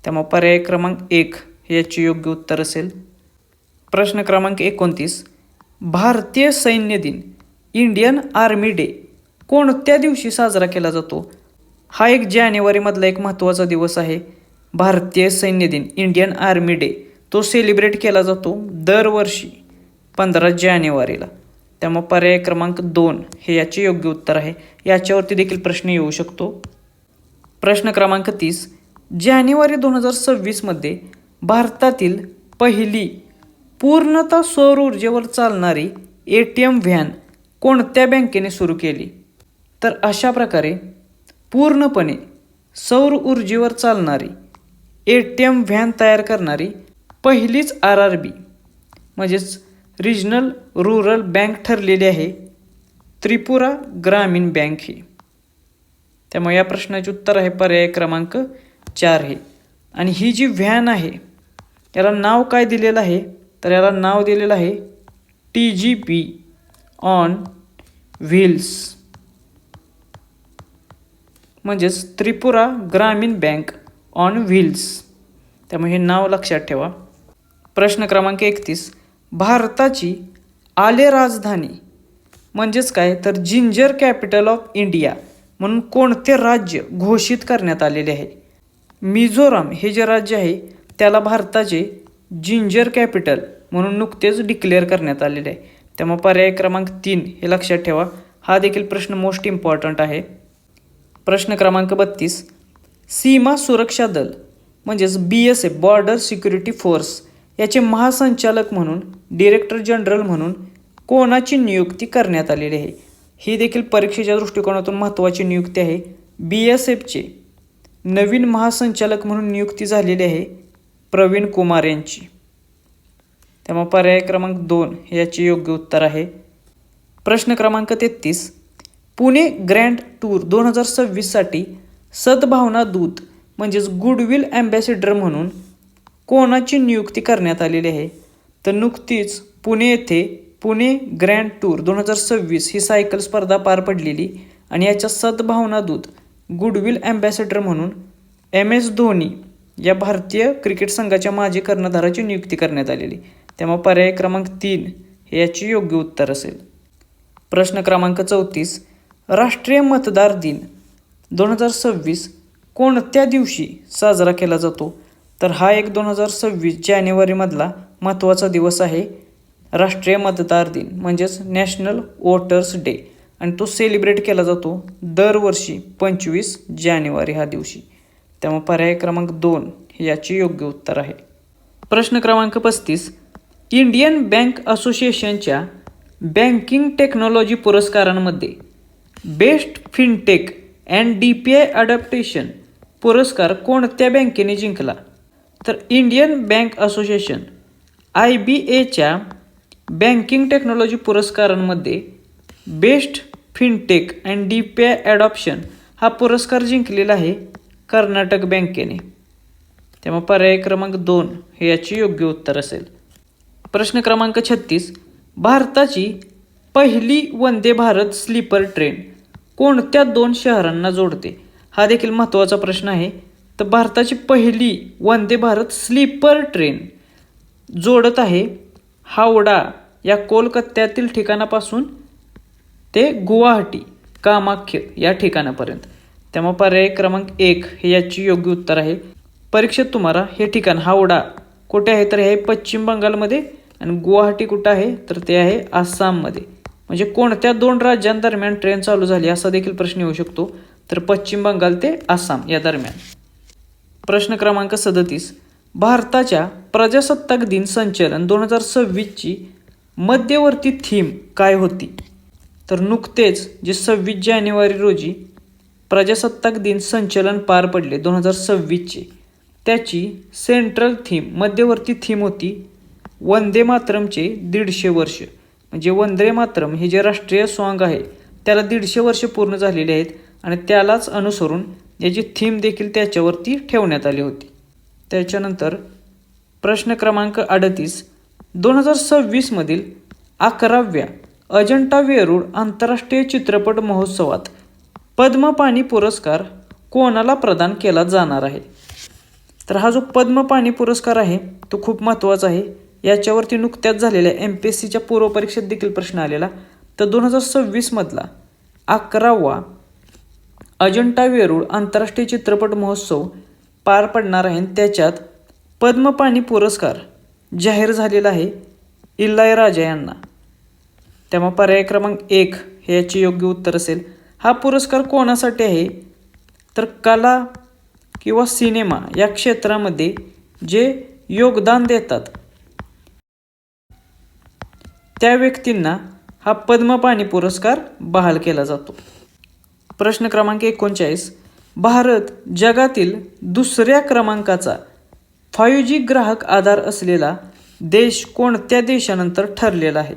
त्यामुळे पर्याय क्रमांक 1 हे याचे योग्य उत्तर असेल. प्रश्न क्रमांक 29, भारतीय सैन्य दिन इंडियन आर्मी डे कोणत्या दिवशी साजरा केला जातो? हा एक जानेवारीमधला एक महत्त्वाचा दिवस आहे. भारतीय सैन्य दिन इंडियन आर्मी डे तो सेलिब्रेट केला जातो दरवर्षी 15 जानेवारीला. त्यामुळे पर्याय क्रमांक 2 हे याचे योग्य उत्तर आहे. याच्यावरती देखील प्रश्न येऊ शकतो. प्रश्न क्रमांक 30, जानेवारी 2026 मध्ये भारतातील पहिली पूर्णतः सौर ऊर्जेवर चालणारी ATM व्हॅन कोणत्या बँकेने सुरू केली? तर अशा प्रकारे पूर्णपणे सौर ऊर्जेवर चालणारी ATM व्हॅन तयार करणारी पहिलीच RRB म्हणजेच रिजनल रुरल बँक ठरलेली आहे त्रिपुरा ग्रामीण बँक ही. त्यामुळे या प्रश्नाचे उत्तर आहे पर्याय क्रमांक 4 हे. आणि ही जी व्हॅन आहे याला नाव काय दिलेलं आहे, तर याला नाव दिलेलं आहे TGP ऑन व्हील्स, म्हणजेच त्रिपुरा ग्रामीण बँक ऑन व्हील्स. त्यामुळे हे नाव लक्षात ठेवा. प्रश्न क्रमांक 31, भारताची आले राजधानी म्हणजेच काय, तर जिंजर कॅपिटल ऑफ इंडिया म्हणून कोणते राज्य घोषित करण्यात आलेले आहे. मिझोराम हे जे राज्य आहे त्याला भारताचे जिंजर कॅपिटल म्हणून नुकतेच डिक्लेअर करण्यात आलेले आहे. त्यामुळे पर्याय क्रमांक 3 हे लक्षात ठेवा. हा देखील प्रश्न मोस्ट इम्पॉर्टंट आहे. प्रश्न क्रमांक 32, सीमा सुरक्षा दल म्हणजेच BSF बॉर्डर सिक्युरिटी फोर्स याचे महासंचालक म्हणून डायरेक्टर जनरल म्हणून कोणाची नियुक्ती करण्यात आलेली आहे. ही देखील परीक्षेच्या दृष्टिकोनातून महत्त्वाची नियुक्ती आहे. BSFचे नवीन महासंचालक म्हणून नियुक्ती झालेली आहे प्रवीण कुमार यांची. त्यामुळे पर्याय क्रमांक 2 हे याचे योग्य उत्तर आहे. प्रश्न क्रमांक 33, पुणे ग्रँड टूर 2026साठी सद्भावना दूत म्हणजेच गुडविल ॲम्बॅसिडर म्हणून कोणाची नियुक्ती करण्यात आलेली आहे. तर नुकतीच पुणे येथे पुणे ग्रँड टूर 2026 ही सायकल स्पर्धा पार पडलेली आणि याच्या सद्भावना दूत गुडविल ॲम्बॅसिडर म्हणून MS धोनी या भारतीय क्रिकेट संघाच्या माजी कर्णधाराची नियुक्ती करण्यात आलेली. त्यामुळे पर्याय क्रमांक 3 हे याचे योग्य उत्तर असेल. प्रश्न क्रमांक 34, राष्ट्रीय मतदार दिन 2026 कोणत्या दिवशी साजरा केला जातो. तर हा एक 2026 जानेवारीमधला महत्त्वाचा दिवस आहे राष्ट्रीय मतदार दिन म्हणजेच नॅशनल वोटर्स डे, आणि तो सेलिब्रेट केला जातो दरवर्षी 25 जानेवारी ह्या दिवशी. त्यामुळे पर्याय क्रमांक 2 हे याचे योग्य उत्तर आहे. प्रश्न क्रमांक 35, इंडियन बँक असोसिएशनच्या बँकिंग टेक्नॉलॉजी पुरस्कारांमध्ये best fintech and DPI adaptation पुरस्कार कोणत्या बँकेने जिंकला. तर इंडियन बँक असोसिएशन IBAच्या बँकिंग टेक्नॉलॉजी पुरस्कारांमध्ये best fintech and DPI adoption हा पुरस्कार जिंकलेला आहे कर्नाटक बँकेने. त्यामुळे पर्याय क्रमांक 2 हे याचे योग्य उत्तर असेल. प्रश्न क्रमांक 36, भारताची पहिली वंदे भारत स्लीपर ट्रेन कोणत्या 2 शहरांना जोडते. हा देखील महत्त्वाचा प्रश्न आहे. तर भारताची पहिली वंदे भारत स्लीपर ट्रेन जोडत आहे हावडा या कोलकात्यातील ठिकाणापासून ते गुवाहाटी कामाख्य या ठिकाणापर्यंत. त्यामुळे पर्याय क्रमांक 1 हे याची योग्य उत्तर आहे. परीक्षेत तुम्हाला हे ठिकाण हावडा कुठे आहे, तर हे पश्चिम बंगालमध्ये, आणि गुवाहाटी कुठं आहे, तर ते आहे आसाममध्ये. म्हणजे कोणत्या 2 राज्यांदरम्यान ट्रेन चालू झाली असा देखील प्रश्न येऊ शकतो. तर पश्चिम बंगाल ते आसाम या दरम्यान. प्रश्न क्रमांक 37, भारताच्या प्रजासत्ताक दिन संचलन 2026ची मध्यवर्ती थीम काय होती. तर नुकतेच जे 26 जानेवारी रोजी प्रजासत्ताक दिन संचलन पार पडले 2026चे, त्याची सेंट्रल थीम मध्यवर्ती थीम होती वंदे मातरमचे 150 वर्ष. म्हणजे वंदे मातरम हे जे राष्ट्रीय सॉन्ग आहे त्याला 150 वर्ष पूर्ण झालेले आहेत, आणि त्यालाच अनुसरून याची थीम देखील त्याच्यावरती ठेवण्यात आली होती. त्याच्यानंतर प्रश्न क्रमांक 38, 2026 मधील 11व्या अजंठा वेरूळ आंतरराष्ट्रीय चित्रपट महोत्सवात पद्मपाणी पुरस्कार कोणाला प्रदान केला जाणार आहे. तर हा जो पद्मपाणी पुरस्कार आहे तो खूप महत्त्वाचा आहे. याच्यावरती नुकत्याच झालेल्या MPSCच्या पूर्वपरीक्षेत देखील प्रश्न आलेला. तर 2026 मधला 11वा अजंठा वेरूळ आंतरराष्ट्रीय चित्रपट महोत्सव पार पडणार आहे, त्याच्यात पद्मपाणी पुरस्कार जाहीर झालेला आहे इलायराजा यांना. त्यामुळे पर्याय क्रमांक 1 हे याचे योग्य उत्तर असेल. हा पुरस्कार कोणासाठी आहे, तर कला किंवा सिनेमा या क्षेत्रामध्ये जे योगदान देतात त्या व्यक्तींना हा पद्मपाणी पुरस्कार बहाल केला जातो. प्रश्न क्रमांक 39, भारत जगातील 2ऱ्या क्रमांकाचा 5G ग्राहक आधार असलेला देश कोणत्या देशानंतर ठरलेला आहे?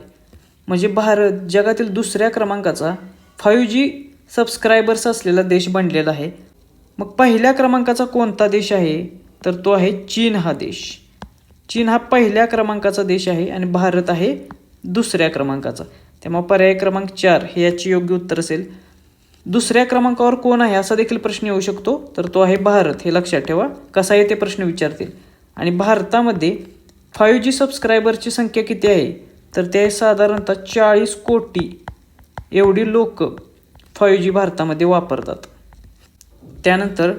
म्हणजे भारत जगातील दुसऱ्या क्रमांकाचा 5G सबस्क्रायबर्स असलेला देश बनलेला आहे. मग पहिल्या क्रमांकाचा कोणता देश आहे? तर तो आहे चीन हा देश. चीन हा पहिल्या क्रमांकाचा देश आहे आणि भारत आहे दुसऱ्या क्रमांकाचा. त्यामुळे पर्याय क्रमांक 4 हे याचे योग्य उत्तर असेल. दुसऱ्या क्रमांकावर कोण आहे असा देखील प्रश्न येऊ शकतो, तर तो आहे भारत. हे लक्षात ठेवा, कसा आहे ते प्रश्न विचारतील. आणि भारतामध्ये 5G सबस्क्रायबरची संख्या किती आहे? तर ते साधारणतः 40 कोटी एवढी लोक 5G भारतामध्ये वापरतात. त्यानंतर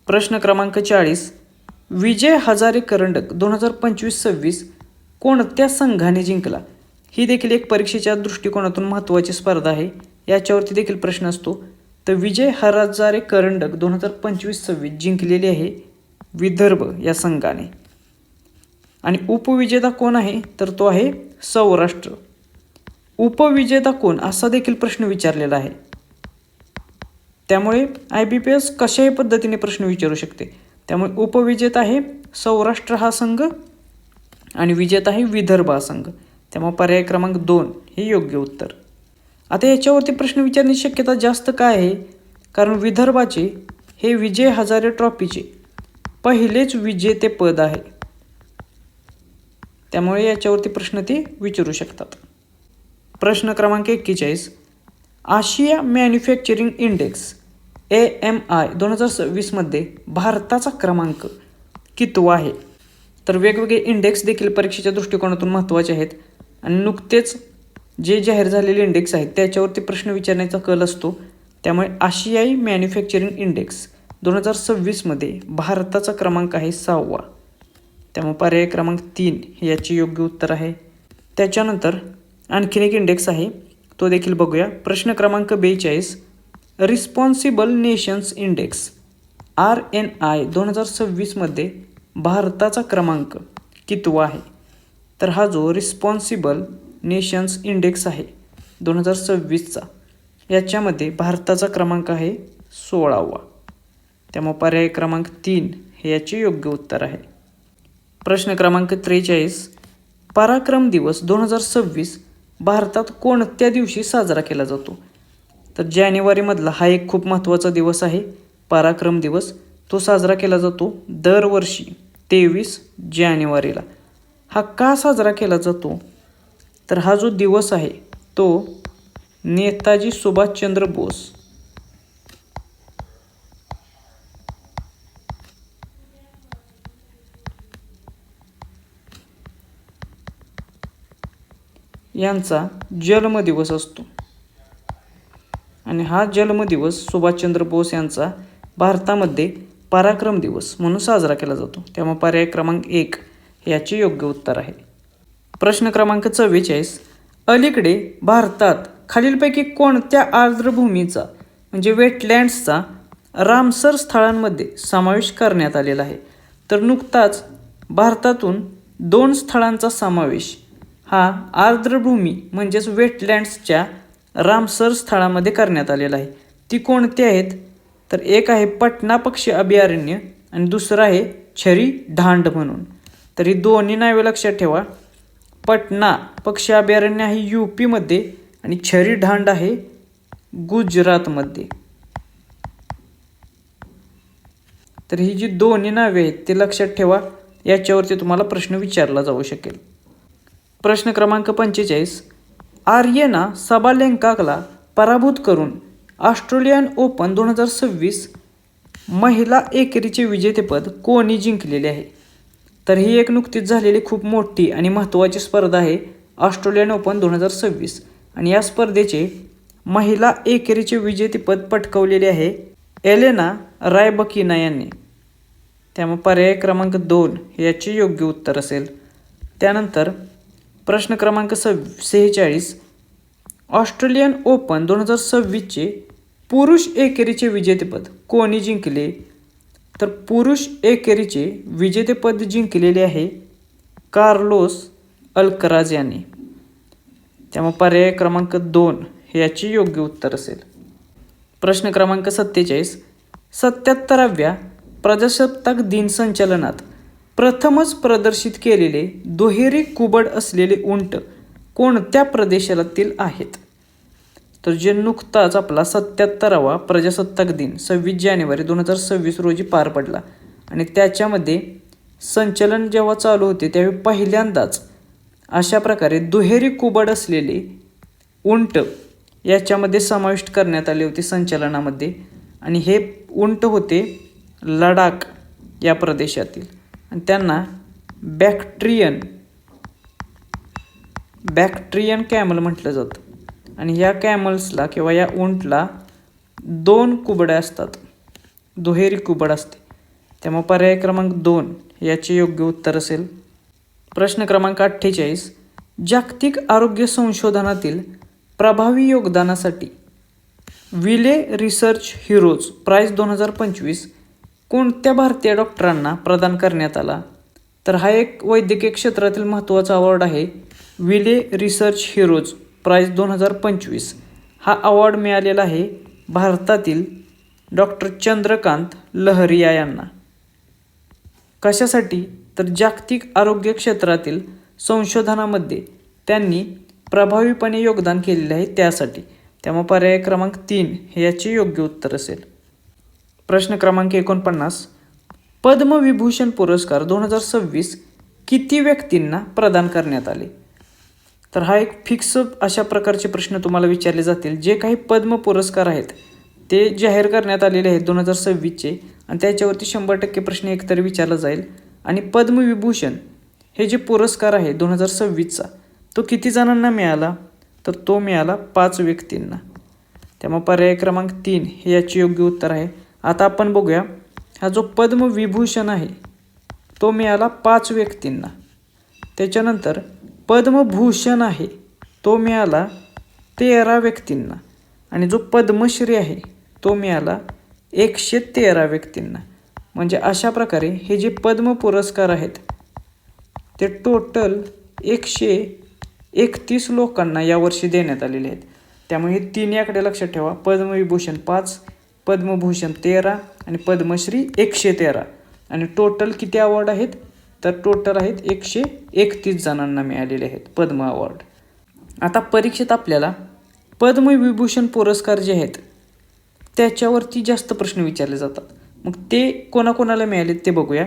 प्रश्न क्रमांक 40, विजय हजारे करंडक 2025-26 कोणत्या संघाने जिंकला? ही देखील एक परीक्षेच्या दृष्टिकोनातून महत्त्वाची स्पर्धा आहे. याच्यावरती देखील प्रश्न असतो. तर विजय हजारे करंडक 2025-26 जिंकलेली आहे विदर्भ या संघाने. आणि उपविजेता कोण आहे? तर तो आहे सौराष्ट्र. उपविजेता कोण असा देखील प्रश्न विचारलेला आहे. त्यामुळे IBPS कशाही पद्धतीने प्रश्न विचारू शकते. त्यामुळे उपविजेता आहे सौराष्ट्र हा संघ आणि विजेता आहे विदर्भ हा संघ. त्यामुळे पर्याय क्रमांक 2 हे योग्य उत्तर. आता याच्यावरती प्रश्न विचारण्याची शक्यता जास्त काय आहे? कारण विदर्भाचे हे विजय हजारे ट्रॉफीचे पहिलेच विजेतेपद आहे. त्यामुळे याच्यावरती प्रश्न ते विचारू शकतात. प्रश्न क्रमांक 41, आशिया मॅन्युफॅक्चरिंग इंडेक्स AMI 2026 मध्ये भारताचा क्रमांक कितवा आहे? तर वेगवेगळे इंडेक्स देखील परीक्षेच्या दृष्टिकोनातून महत्त्वाचे आहेत आणि नुकतेच जे जाहीर झालेले इंडेक्स आहेत त्याच्यावरती प्रश्न विचारण्याचा कल असतो. त्यामुळे आशियाई मॅन्युफॅक्चरिंग इंडेक्स 2026 मध्ये भारताचा क्रमांक आहे 6वा. त्यामुळे पर्याय क्रमांक 3 हे याचे योग्य उत्तर आहे. त्याच्यानंतर आणखीन एक इंडेक्स आहे, तो देखील बघूया. प्रश्न क्रमांक 42, रिस्पॉन्सिबल नेशन्स इंडेक्स RNI 2026 मध्ये भारताचा क्रमांक कितवा आहे? तर हा जो रिस्पॉन्सिबल नेशन्स इंडेक्स आहे 2026चा, याच्यामध्ये भारताचा क्रमांक आहे 16वा. त्यामुळे पर्याय क्रमांक 3 हे याचे योग्य उत्तर आहे. प्रश्न क्रमांक 43, पराक्रम दिवस 2026 भारतात कोणत्या दिवशी साजरा केला जातो? तर जानेवारीमधला हा एक खूप महत्त्वाचा दिवस आहे पराक्रम दिवस. तो साजरा केला जातो दरवर्षी 23 जानेवारीला. हा का साजरा केला जातो? तर हा जो दिवस आहे तो नेताजी सुभाषचंद्र बोस यांचा जन्मदिवस असतो. आणि हा जन्मदिवस सुभाषचंद्र बोस यांचा भारतामध्ये पराक्रम दिवस म्हणून साजरा केला जातो. त्यामुळे पर्याय क्रमांक 1 याचे योग्य उत्तर आहे. प्रश्न क्रमांक 44, अलीकडे भारतात खालीलपैकी कोणत्या आर्द्रभूमीचा म्हणजे वेटलँड्सचा रामसर स्थळांमध्ये समावेश करण्यात आलेला आहे? तर नुकताच भारतातून 2 स्थळांचा समावेश हा आर्द्रभूमी म्हणजेच वेटलँड्सच्या रामसर स्थळामध्ये करण्यात आलेला आहे. ती कोणती आहेत? तर एक आहे पटना पक्षी अभयारण्य आणि दुसरं आहे छरी ढांड म्हणून. तर ही दोन्ही नावे लक्षात ठेवा. पटना पक्षी अभयारण्य आहे UPमध्ये आणि छरी ढांड आहे गुजरातमध्ये. तर ही जी दोन्ही नावे आहेत ते लक्षात ठेवा, याच्यावरती तुम्हाला प्रश्न विचारला जाऊ शकेल. प्रश्न क्रमांक 45, आर्यना सबालेंकाला पराभूत करून ऑस्ट्रेलियन ओपन 2026 महिला एकेरीचे विजेतेपद कोणी जिंकलेले आहे? तर ही एक नुकतीच झालेली खूप मोठी आणि महत्त्वाची स्पर्धा आहे ऑस्ट्रेलियन ओपन 2026 आणि या स्पर्धेचे महिला एकेरीचे विजेतेपद पटकावलेले आहे एलेना रायबकिना यांनी. त्यामुळे पर्याय क्रमांक 2 याचे योग्य उत्तर असेल. त्यानंतर प्रश्न क्रमांक 46, ऑस्ट्रेलियन ओपन 2026चे पुरुष एकेरीचे विजेतेपद कोणी जिंकले? तर पुरुष एकेरीचे विजेतेपद जिंकलेले आहे कार्लोस अल्कराज यांनी. त्यामुळे पर्याय क्रमांक 2 हे याचे योग्य उत्तर असेल. प्रश्न क्रमांक 47, 77व्या प्रजासत्ताक दिन संचलनात प्रथमच प्रदर्शित केलेले दुहेरी कुबड असलेले उंट कोणत्या प्रदेशातील आहेत? तर जे नुकताच आपला 77वा प्रजासत्ताक दिन 26 जानेवारी 2026 रोजी पार पडला आणि त्याच्यामध्ये संचलन जेव्हा चालू होते त्यावेळी पहिल्यांदाच अशा प्रकारे दुहेरी कुबड असलेले उंट याच्यामध्ये समाविष्ट करण्यात आले होते संचलनामध्ये आणि हे उंट होते लडाख या प्रदेशातील आणि त्यांना बॅक्ट्रियन कॅमल म्हटलं जातं आणि या कॅमल्सला किंवा या उंटला 2 कुबड्या असतात, दुहेरी कुबड असते. त्यामुळे पर्याय क्रमांक 2 याचे योग्य उत्तर असेल. प्रश्न क्रमांक 48 जागतिक आरोग्य संशोधनातील प्रभावी योगदानासाठी विले रिसर्च हिरोज प्राइज 2025 कोणत्या भारतीय डॉक्टरांना प्रदान करण्यात आला? तर हा एक वैद्यकीय क्षेत्रातील महत्त्वाचा अवॉर्ड आहे. विले रिसर्च हिरोज प्राइज 2025 हा अवॉर्ड मिळालेला आहे भारतातील डॉक्टर चंद्रकांत लहरिया यांना. कशासाठी? तर जागतिक आरोग्य क्षेत्रातील संशोधनामध्ये त्यांनी प्रभावीपणे योगदान केलेले आहे त्यासाठी. त्यामुळे पर्याय क्रमांक 3 हे याचे योग्य उत्तर असेल. प्रश्न क्रमांक 49 पद्मविभूषण पुरस्कार 2026 किती व्यक्तींना प्रदान करण्यात आले? तर हा एक फिक्स अशा प्रकारचे प्रश्न तुम्हाला विचारले जातील. जे काही पद्म पुरस्कार आहेत ते जाहीर करण्यात आलेले आहेत 2026चे आणि त्याच्यावरती 100% प्रश्न एकतरी विचारला जाईल. आणि पद्मविभूषण हे जे पुरस्कार आहे 2026चा तो किती जणांना मिळाला? तर तो मिळाला 5 व्यक्तींना. त्यामुळे पर्याय क्रमांक 3 हे याचे योग्य उत्तर आहे. आता आपण बघूया हा जो पद्मविभूषण आहे तो मिळाला 5 व्यक्तींना. त्याच्यानंतर पद्मभूषण आहे तो मिळाला 13 व्यक्तींना आणि जो पद्मश्री आहे तो मिळाला 113 व्यक्तींना. म्हणजे अशा प्रकारे हे जे पद्म पुरस्कार आहेत ते टोटल 131 लोकांना यावर्षी देण्यात आलेले आहेत. त्यामुळे हे 3 आकडे लक्षात ठेवा. पद्मविभूषण 5, पद्मभूषण 13 आणि पद्मश्री 113 आणि टोटल किती अवॉर्ड आहेत? तर टोटल आहेत 131 जणांना मिळालेले आहेत पद्म अवॉर्ड. आता परीक्षेत आपल्याला पद्मविभूषण पुरस्कार जे आहेत त्याच्यावरती जास्त प्रश्न विचारले जातात. मग ते कोणाकोणाला मिळालेत ते बघूया.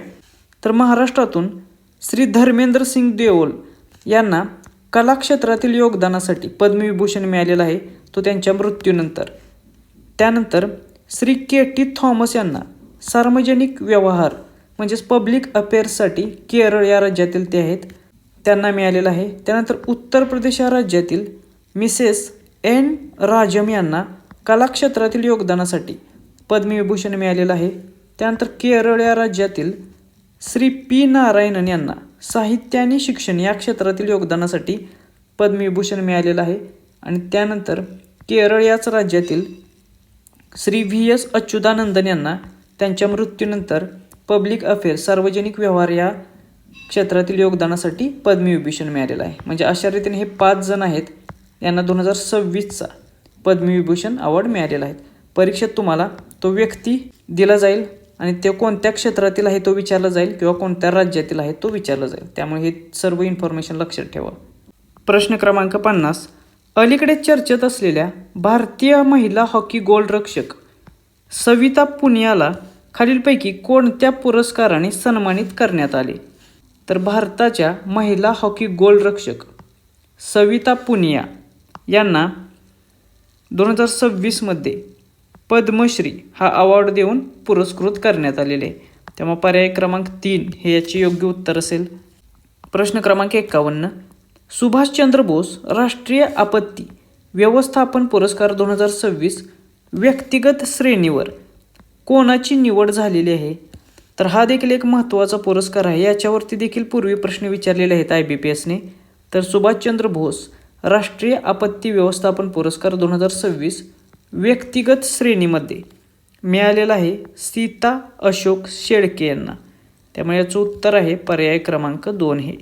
तर महाराष्ट्रातून श्री धर्मेंद्र सिंग देओल यांना कला क्षेत्रातील योगदानासाठी पद्मविभूषण मिळालेला आहे, तो त्यांच्या मृत्यूनंतर. त्यानंतर श्री के.टी. थॉमस यांना सार्वजनिक व्यवहार म्हणजेच पब्लिक अफेअर्ससाठी केरळ या राज्यातील ते आहेत, त्यांना मिळालेलं आहे. त्यानंतर उत्तर प्रदेश या राज्यातील मिसेस एन राजम यांना कला क्षेत्रातील योगदानासाठी पद्मविभूषण मिळालेलं आहे. त्यानंतर केरळ या राज्यातील श्री पी नारायणन यांना साहित्य आणि शिक्षण या क्षेत्रातील योगदानासाठी पद्मविभूषण मिळालेलं आहे. आणि त्यानंतर केरळ याच राज्यातील श्री व्ही एस अच्युतानंदन यांना त्यांच्या मृत्यूनंतर पब्लिक अफेअर्स सार्वजनिक व्यवहार या क्षेत्रातील योगदानासाठी पद्मविभूषण मिळालेलं आहे. म्हणजे अशा रीतीने हे 5 जण आहेत यांना 2026चा पद्मविभूषण अवॉर्ड मिळालेला आहे. परीक्षेत तुम्हाला तो व्यक्ती दिला जाईल आणि ते कोणत्या क्षेत्रातील आहे तो विचारला जाईल किंवा कोणत्या राज्यातील आहे तो विचारला जाईल. त्यामुळे हे सर्व इन्फॉर्मेशन लक्षात ठेवा. प्रश्न क्रमांक 50 अलीकडे चर्चेत असलेल्या भारतीय महिला हॉकी गोलरक्षक सविता पुनियाला खालीलपैकी कोणत्या पुरस्काराने सन्मानित करण्यात आले? तर भारताच्या महिला हॉकी गोलरक्षक सविता पुनिया यांना 2026मध्ये पद्मश्री हा अवॉर्ड देऊन पुरस्कृत करण्यात आलेले. त्यामुळे पर्याय क्रमांक 3 हे याचे योग्य उत्तर असेल. प्रश्न क्रमांक 51 सुभाषचंद्र बोस राष्ट्रीय आपत्ती व्यवस्थापन पुरस्कार 2026 व्यक्तिगत श्रेणीवर कोणाची निवड झालेली आहे? तर हा देखील एक महत्त्वाचा पुरस्कार आहे. याच्यावरती देखील पूर्वी प्रश्न विचारलेले आहेत IBPSने. तर सुभाषचंद्र बोस राष्ट्रीय आपत्ती व्यवस्थापन पुरस्कार 2026 व्यक्तिगत श्रेणीमध्ये मिळालेला आहे सीता अशोक शेळके यांना. त्यामुळे याचं उत्तर आहे पर्याय क्रमांक 2 हे.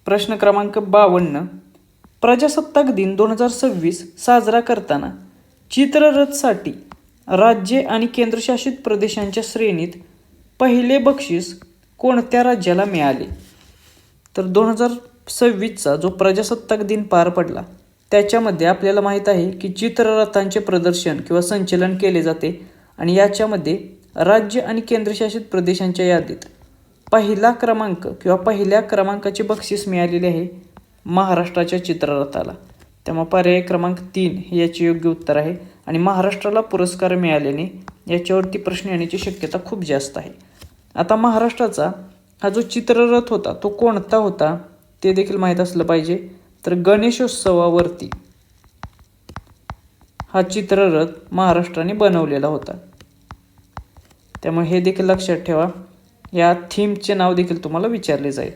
प्रश्न क्रमांक 52 प्रजासत्ताक दिन 2026 साजरा करताना चित्ररथसाठी राज्ये आणि केंद्रशासित प्रदेशांच्या श्रेणीत पहिले बक्षीस कोणत्या राज्याला मिळाले? तर 2026चा जो प्रजासत्ताक दिन पार पडला त्याच्यामध्ये आपल्याला माहीत आहे की चित्ररथांचे प्रदर्शन किंवा संचलन केले जाते आणि याच्यामध्ये राज्य आणि केंद्रशासित प्रदेशांच्या यादीत पहिला क्रमांक किंवा पहिल्या क्रमांकाचे बक्षीस मिळालेले आहे महाराष्ट्राच्या चित्ररथाला. त्यामुळे पर्याय क्रमांक 3 हे याचे योग्य उत्तर आहे आणि महाराष्ट्राला पुरस्कार मिळाल्याने याच्यावरती प्रश्न येण्याची शक्यता खूप जास्त आहे. आता महाराष्ट्राचा हा जो चित्ररथ होता तो कोणता होता ते देखील माहीत असलं पाहिजे. तर गणेशोत्सवावरती हा चित्ररथ महाराष्ट्राने बनवलेला होता. त्यामुळे हे देखील लक्षात ठेवा. या थीमचे नाव देखील तुम्हाला विचारले जाईल.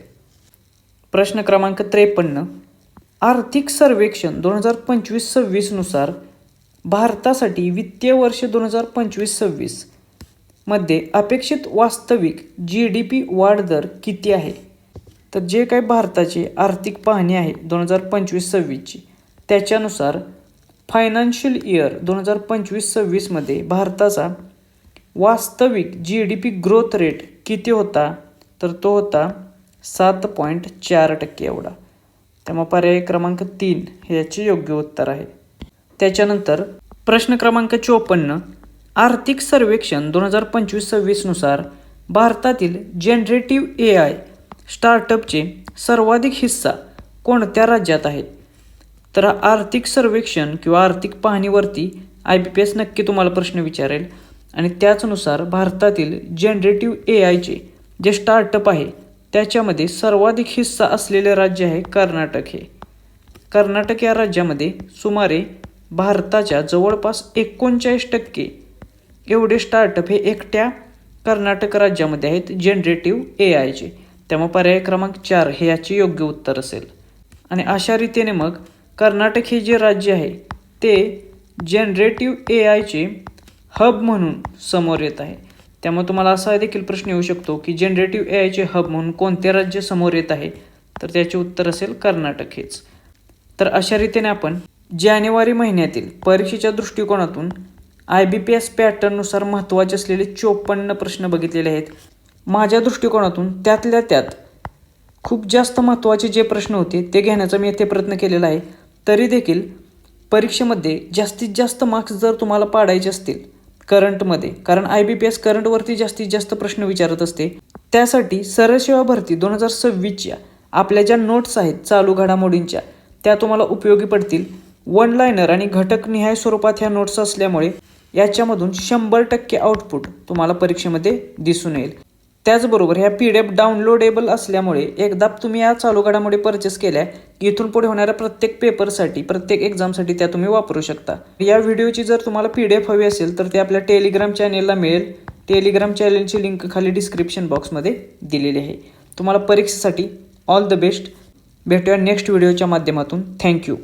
प्रश्न क्रमांक 53. आर्थिक सर्वेक्षण 2025-26 नुसार भारतासाठी वित्तीय वर्ष 2025-26 मध्ये अपेक्षित वास्तविक GDP वाढ दर किती आहे? तर जे काही भारताची आर्थिक पाहणी आहे 2025-26ची त्याच्यानुसार फायनान्शियल इयर 2025-26 मध्ये भारताचा वास्तविक GDP ग्रोथ रेट किती होता? तर तो होता 7.4% एवढा. त्यामुळे पर्याय क्रमांक 3 हे याचे योग्य उत्तर आहे. त्याच्यानंतर प्रश्न क्रमांक 54. आर्थिक सर्वेक्षण 2025-26 नुसार भारतातील जनरेटिव्ह AI स्टार्टअपचे सर्वाधिक हिस्सा कोणत्या राज्यात आहे? तर आर्थिक सर्वेक्षण किंवा आर्थिक पाहणीवरती IBPS नक्की तुम्हाला प्रश्न विचारेल आणि त्याचनुसार भारतातील जनरेटिव्ह AIचे जे स्टार्टअप आहे त्याच्यामध्ये सर्वाधिक हिस्सा असलेले राज्य आहे कर्नाटक. हे कर्नाटक या राज्यामध्ये सुमारे भारताच्या जवळपास 39% एवढे स्टार्टअप हे एकट्या कर्नाटक राज्यामध्ये आहेत जनरेटिव्ह AIचे. त्यामुळे पर्याय क्रमांक 4 हे याचे योग्य उत्तर असेल. आणि अशा रीतीने मग कर्नाटक हे जे राज्य आहे ते जनरेटिव्ह AIचे हब म्हणून समोर येत आहे. त्यामुळे तुम्हाला असा देखील प्रश्न येऊ शकतो की जनरेटिव्ह AIचे हब म्हणून कोणते राज्य समोर येत आहे? तर त्याचे उत्तर असेल कर्नाटक हेच. तर अशा रीतीने आपण जानेवारी महिन्यातील परीक्षेच्या दृष्टिकोनातून IBPS पॅटर्ननुसार महत्त्वाचे असलेले 54 प्रश्न बघितलेले आहेत. माझ्या दृष्टिकोनातून त्यातल्या त्यात खूप जास्त महत्त्वाचे जे प्रश्न होते ते घेण्याचा मी येथे प्रयत्न केलेला आहे. तरी देखील परीक्षेमध्ये जास्तीत जास्त मार्क्स जर तुम्हाला पाडायचे असतील करंटमध्ये, कारण IBPS करंटवरती जास्तीत जास्त प्रश्न विचारत असते, त्यासाठी सरळ सेवा भरती 2026च्या आपल्या ज्या नोट्स आहेत चालू घडामोडींच्या त्या तुम्हाला उपयोगी पडतील. वन लायनर आणि घटकनिहाय स्वरूपात ह्या नोट्स असल्यामुळे याच्यामधून 100% आउटपुट तुम्हाला परीक्षेमध्ये दिसून येईल. त्याचबरोबर ह्या PDF डाउनलोडेबल असल्यामुळे एकदा तुम्ही या चालू घडामोडी परचेस केल्या की इथून पुढे होणाऱ्या प्रत्येक पेपरसाठी प्रत्येक एक्झामसाठी त्या तुम्ही वापरू शकता. या व्हिडिओची जर तुम्हाला PDF हवी असेल तर ते आपल्या टेलिग्राम चॅनेलला मिळेल. टेलिग्राम चॅनेलची लिंक खाली डिस्क्रिप्शन बॉक्समध्ये दिलेली आहे. तुम्हाला परीक्षेसाठी ऑल द बेस्ट. भेटूया नेक्स्ट व्हिडिओच्या माध्यमातून. थँक्यू.